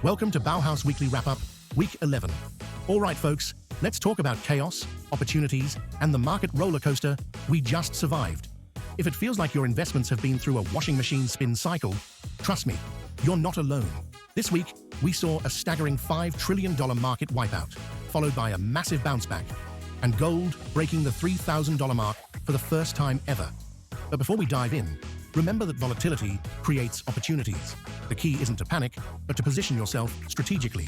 Welcome to Bauhaus Weekly Wrap-Up, Week 11. All right, folks, let's talk about chaos, opportunities, and the market roller coaster we just survived. If it feels like your investments have been through a washing machine spin cycle, trust me, you're not alone. This week, we saw a staggering $5 trillion market wipeout, followed by a massive bounce back, and gold breaking the $3,000 mark for the first time ever. But before we dive in, remember that volatility creates opportunities. The key isn't to panic, but to position yourself strategically.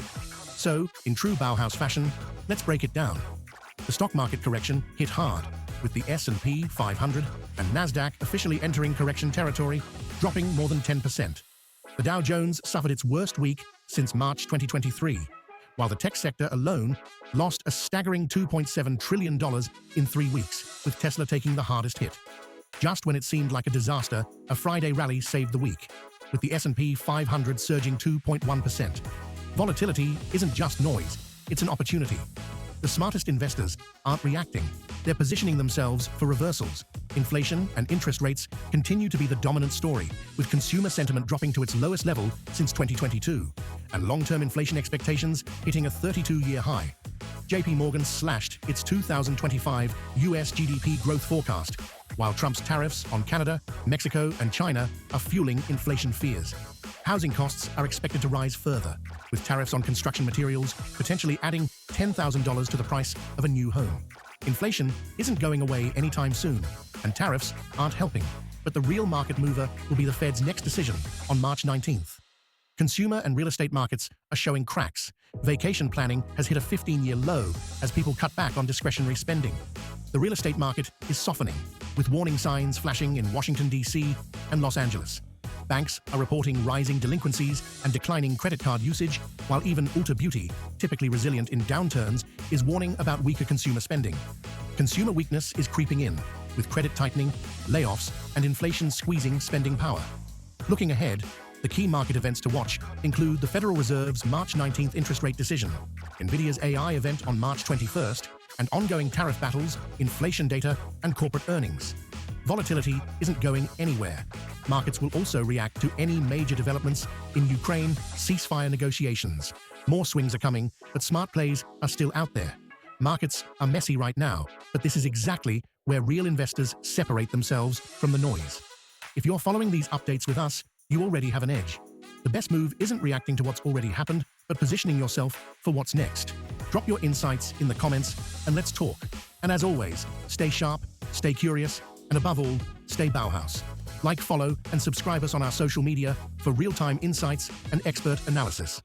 So, in true Bauhaus fashion, let's break it down. The stock market correction hit hard, with the S&P 500 and Nasdaq officially entering correction territory, dropping more than 10%. The Dow Jones suffered its worst week since March 2023, while the tech sector alone lost a staggering $2.7 trillion in 3 weeks, with Tesla taking the hardest hit. Just when it seemed like a disaster, a Friday rally saved the week, with the S&P 500 surging 2.1%. Volatility isn't just noise, it's an opportunity. The smartest investors aren't reacting, they're positioning themselves for reversals. Inflation and interest rates continue to be the dominant story, with consumer sentiment dropping to its lowest level since 2022, and long-term inflation expectations hitting a 32-year high. JP Morgan slashed its 2025 US GDP growth forecast, while Trump's tariffs on Canada, Mexico, and China are fueling inflation fears. Housing costs are expected to rise further, with tariffs on construction materials potentially adding $10,000 to the price of a new home. Inflation isn't going away anytime soon, and tariffs aren't helping, but the real market mover will be the Fed's next decision on March 19th. Consumer and real estate markets are showing cracks. Vacation planning has hit a 15-year low as people cut back on discretionary spending. The real estate market is softening, with warning signs flashing in Washington, D.C. and Los Angeles. Banks are reporting rising delinquencies and declining credit card usage, while even Ulta Beauty, typically resilient in downturns, is warning about weaker consumer spending. Consumer weakness is creeping in, with credit tightening, layoffs, and inflation squeezing spending power. Looking ahead, the key market events to watch include the Federal Reserve's March 19th interest rate decision, Nvidia's AI event on March 21st, and ongoing tariff battles, inflation data, and corporate earnings. Volatility isn't going anywhere. Markets will also react to any major developments in Ukraine ceasefire negotiations. More swings are coming, but smart plays are still out there. Markets are messy right now, but this is exactly where real investors separate themselves from the noise. If you're following these updates with us, you already have an edge. The best move isn't reacting to what's already happened, but positioning yourself for what's next. Drop your insights in the comments and let's talk. And as always, stay sharp, stay curious, and above all, stay Bauhaus. Like, follow, and subscribe us on our social media for real-time insights and expert analysis.